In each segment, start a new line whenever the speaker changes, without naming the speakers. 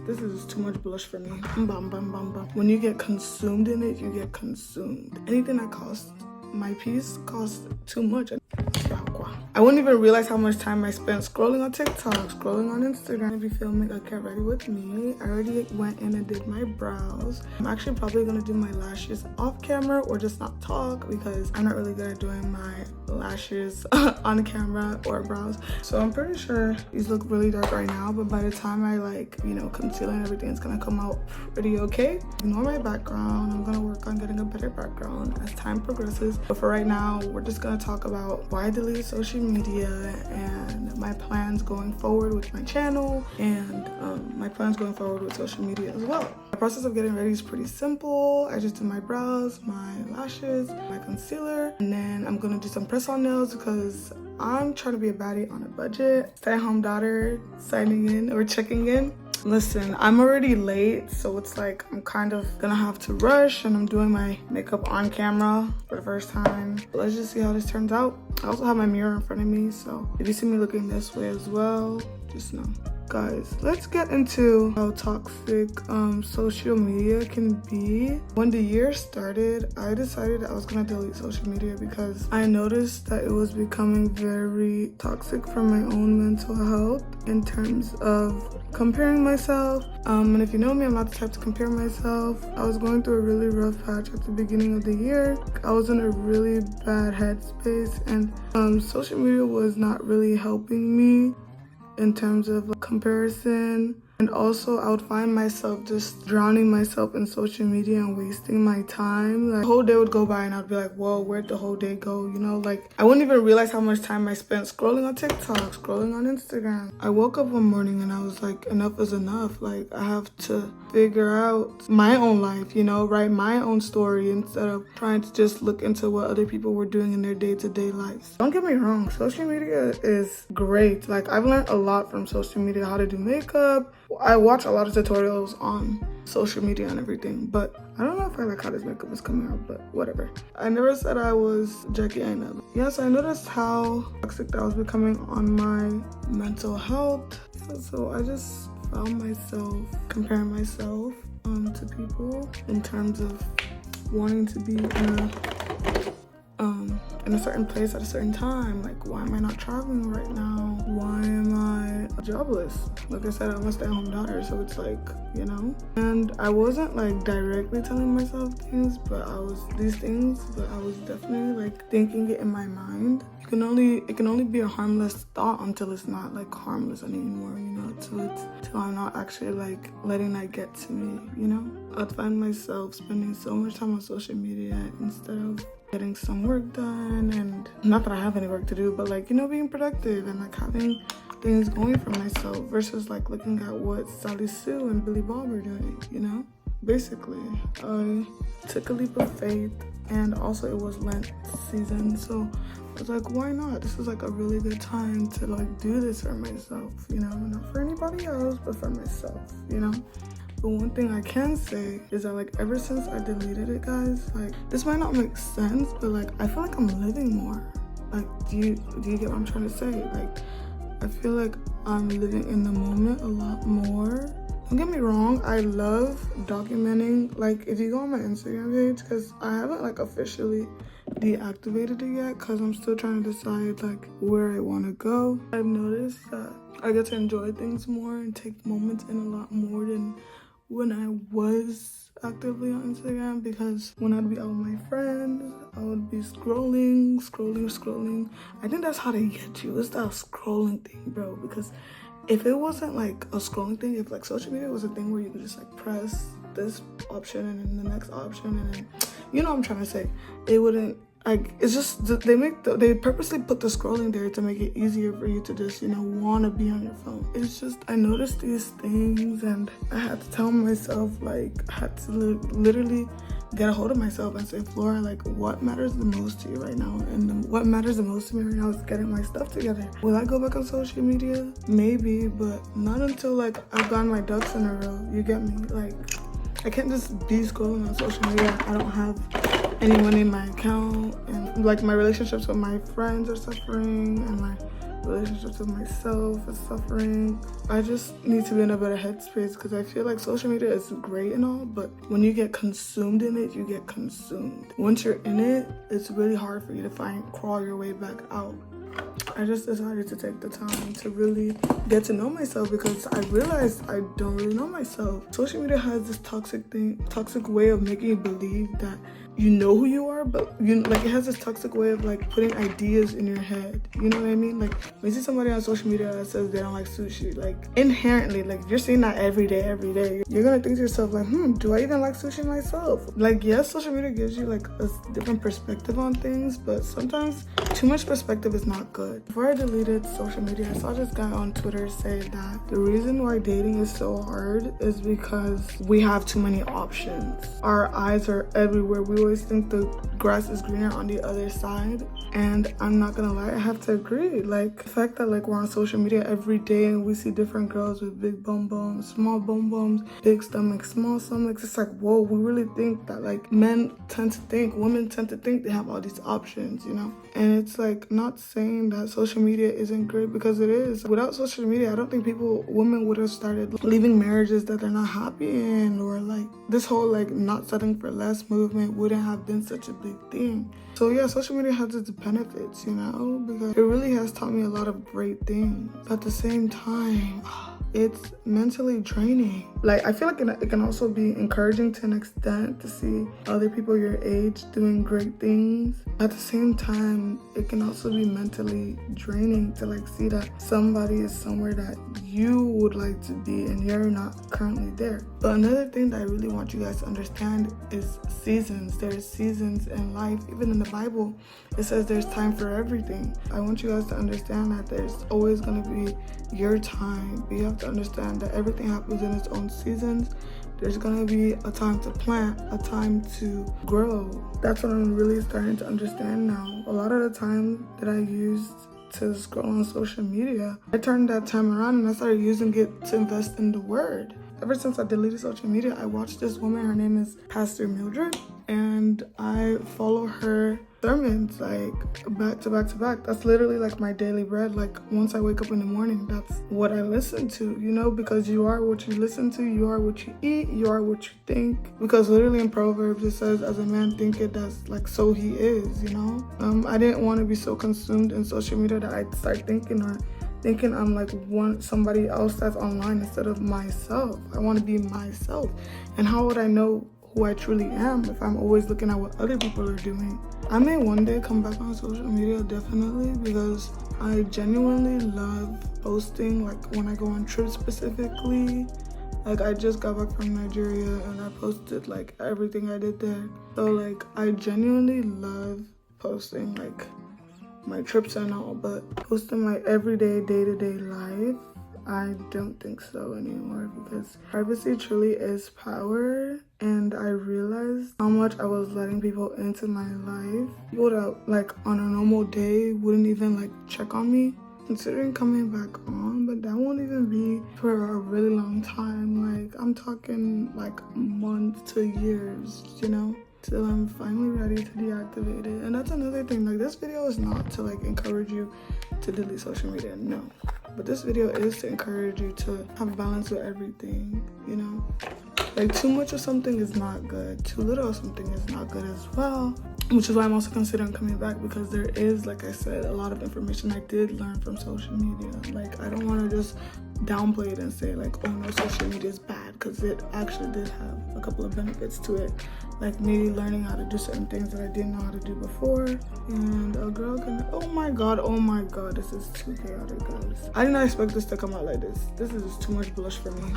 This is too much blush for me. Bum, bum, bum, bum. When you get consumed in it, you get consumed. Anything that costs my piece costs too much. I wouldn't even realize how much time I spent scrolling on TikTok, scrolling on Instagram. I'll be filming a Get Ready With Me. I already went in and did my brows. I'm actually probably gonna do my lashes off camera or just not talk because I'm not really good at doing my lashes on camera or brows. So I'm pretty sure these look really dark right now, but by the time I conceal and everything, it's gonna come out pretty okay. Ignore my background. I'm gonna work on getting a better background as time progresses. But for right now, we're just gonna talk about why I deleted social media and my plans going forward with my channel and my plans going forward with social media as well. The process of getting ready is pretty simple. I just do my brows, my lashes, my concealer, and then I'm gonna do some press-on nails because I'm trying to be a baddie on a budget. Stay-at-home daughter signing in or checking in. Listen, I'm already late, so it's like I'm kind of gonna have to rush, and I'm doing my makeup on camera for the first time. But let's just see how this turns out. I also have my mirror in front of me, so if you see me looking this way as well, just know. Guys, let's get into how toxic social media can be. When the year started, I decided I was gonna delete social media because I noticed that it was becoming very toxic for my own mental health in terms of comparing myself. And if you know me, I'm not the type to compare myself. I was going through a really rough patch at the beginning of the year. I was in a really bad headspace, and social media was not really helping me in terms of comparison. And also I would find myself just drowning myself in social media and wasting my time. Like the whole day would go by and I'd be like, whoa, where'd the whole day go? You know, like I wouldn't even realize how much time I spent scrolling on TikTok, scrolling on Instagram. I woke up one morning and I was like, enough is enough. Like I have to figure out my own life, write my own story instead of trying to just look into what other people were doing in their day-to-day lives. Don't get me wrong, social media is great. Like I've learned a lot from social media, how to do makeup. I watch a lot of tutorials on social media and everything, but I don't know if I like how this makeup is coming out, but whatever. I never said I was Jackie Aina. Yes, I noticed how toxic that was becoming on my mental health. So I just found myself comparing myself to people in terms of wanting to be in a certain place at a certain time. Like, why am I not traveling right now? Why am I jobless? Like I said, I'm a stay-at-home daughter, so it's like, And I wasn't like directly telling myself things, but I was definitely like thinking it in my mind. It can only be a harmless thought until it's not like harmless anymore, till I'm not actually like letting that get to me, I'd find myself spending so much time on social media instead of getting some work done, and not that I have any work to do, but like, being productive and like having things going for myself versus like looking at what Sally Sue and Billy Bob are doing, Basically, I took a leap of faith, and also it was Lent season, so I was like, why not? This is like a really good time to like do this for myself, not for anybody else, but for myself, But one thing I can say is that like ever since I deleted it, guys, like this might not make sense, but like I feel like I'm living more. Like, do you get what I'm trying to say? Like, I feel like I'm living in the moment a lot more. Don't get me wrong, I love documenting. Like, if you go on my Instagram page, because I haven't like officially deactivated it yet, because I'm still trying to decide like where I want to go. I've noticed that I get to enjoy things more and take moments in a lot more than when I was actively on Instagram, because when I'd be out with my friends, I would be scrolling. I think that's how they get you. It's that scrolling thing, bro, because if it wasn't like a scrolling thing, if like social media was a thing where you could just like press this option and then the next option and then, what I'm trying to say, it wouldn't, like, it's just, they purposely put the scrolling there to make it easier for you to just, want to be on your phone. It's just, I noticed these things and I had to tell myself, like, I had to literally get a hold of myself and say, Flora, like, what matters the most to you right now? And what matters the most to me right now is getting my stuff together. Will I go back on social media? Maybe, but not until, like, I've gotten my ducks in a row. You get me? Like, I can't just be scrolling on social media. I don't have any money in my account, and like my relationships with my friends are suffering, and my relationships with myself is suffering. I just need to be in a better headspace because I feel like social media is great and all, but when you get consumed in it, you get consumed. Once you're in it, it's really hard for you to crawl your way back out. I just decided to take the time to really get to know myself because I realized I don't really know myself. Social media has this toxic way of making you believe that you know who you are, but it has this toxic way of like putting ideas in your head. You know what I mean? Like when you see somebody on social media that says they don't like sushi, like inherently, like if you're seeing that every day, you're gonna think to yourself like, do I even like sushi myself? Like yes, social media gives you like a different perspective on things, but sometimes too much perspective is not good. Before I deleted social media, I saw this guy on Twitter say that the reason why dating is so hard is because we have too many options. Our eyes are everywhere. We always think the grass is greener on the other side, and I'm not gonna lie, I have to agree. Like the fact that like we're on social media every day and we see different girls with big bum bums, small bum bums, big stomachs, small stomachs, it's like whoa, we really think that like women tend to think they have all these options, you know? And it's like not saying that social media isn't great because it is. Without social media, I don't think women would have started leaving marriages that they're not happy in, or like this whole like not settling for less movement wouldn't have been such a big thing. So yeah, social media has its benefits, you know, because it really has taught me a lot of great things. At the same time, it's mentally draining. Like I feel like it can also be encouraging to an extent to see other people your age doing great things. At the same time, it can also be mentally draining to like see that somebody is somewhere that you would like to be and you're not currently there. But another thing that I really want you guys to understand is seasons. There's seasons in life. Even in the Bible, it says there's time for everything. I want you guys to understand that there's always going to be your time. But you have to understand that everything happens in its own seasons. There's gonna be a time to plant, a time to grow. That's what I'm really starting to understand now. A lot of the time that I used to scroll on social media, I turned that time around and I started using it to invest in the word. Ever since I deleted social media, I watched this woman, her name is Pastor Mildred, and I follow her sermons like back to back to back. That's literally like my daily bread. Like once I wake up in the morning, that's what I listen to, you know, because you are what you listen to, you are what you eat, you are what you think. Because literally in Proverbs it says, as a man thinketh, that's like so he is, you know. I didn't want to be so consumed in social media that I start thinking I'm like somebody else that's online instead of myself. I want to be myself. And how would I know who I truly am if I'm always looking at what other people are doing? I may one day come back on social media, definitely, because I genuinely love posting, like when I go on trips specifically. Like I just got back from Nigeria and I posted like everything I did there. So like I genuinely love posting like my trips and all, but posting my everyday day-to-day life, I don't think so anymore, because privacy truly is power. And I realized how much I was letting people into my life. People that like on a normal day wouldn't even like check on me, considering coming back on, but that won't even be for a really long time. Like I'm talking like months to years, you know, till I'm finally ready to deactivate it. And that's another thing, like this video is not to like encourage you to delete social media, no. But this video is to encourage you to have balance with everything, you know? Like too much of something is not good, too little of something is not good as well. Which is why I'm also considering coming back, because there is, like I said, a lot of information I did learn from social media. Like I don't want to just downplay it and say like, oh no, social media is bad, because it actually did have a couple of benefits to it. Like maybe learning how to do certain things that I didn't know how to do before. And a girl can, oh my god, this is too chaotic, guys. I did not expect this to come out like this. This is just too much blush for me.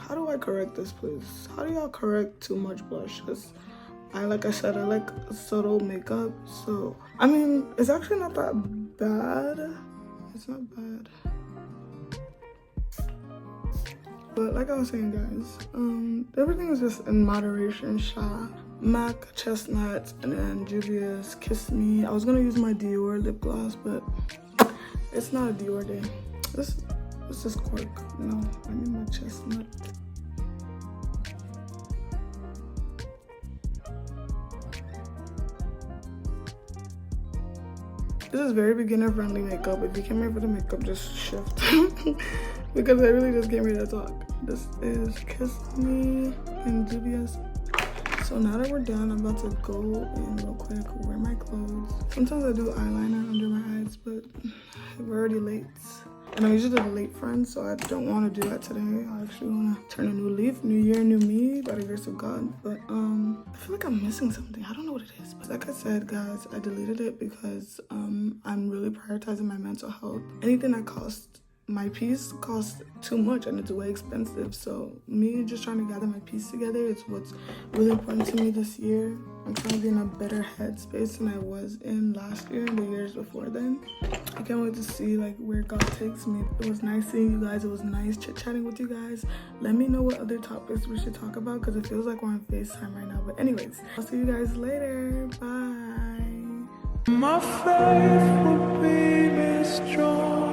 How do I correct this, please? How do y'all correct too much blush? Because like I said, I like subtle makeup. So, I mean, it's actually not that bad. It's not bad. But like I was saying, guys, everything is just in moderation. MAC, Chestnut, and then Julia's Kiss Me. I was gonna use my Dior lip gloss, but it's not a Dior day. This is Cork. No, I need my Chestnut. This is very beginner friendly makeup. If you came here for the makeup, just shift. Because I really just came here to talk. This is Kiss Me and Dubious. So now that we're done, I'm about to go in real quick, wear my clothes. Sometimes I do eyeliner under my eyes, but we're already late. And I'm usually the late friend, so I don't want to do that today. I actually want to turn a new leaf, new year, new me, by the grace of God. But I feel like I'm missing something. I don't know what it is. But like I said, guys, I deleted it because I'm really prioritizing my mental health. Anything that costs my peace costs too much and it's way expensive. So me just trying to gather my piece together is what's really important to me this year. I'm trying to be in a better headspace than I was in last year and the years before then. I can't wait to see like where God takes me. It was nice seeing you guys. It was nice chit-chatting with you guys. Let me know what other topics we should talk about because it feels like we're on FaceTime right now. But anyways, I'll see you guys later. Bye. My faith will be made strong.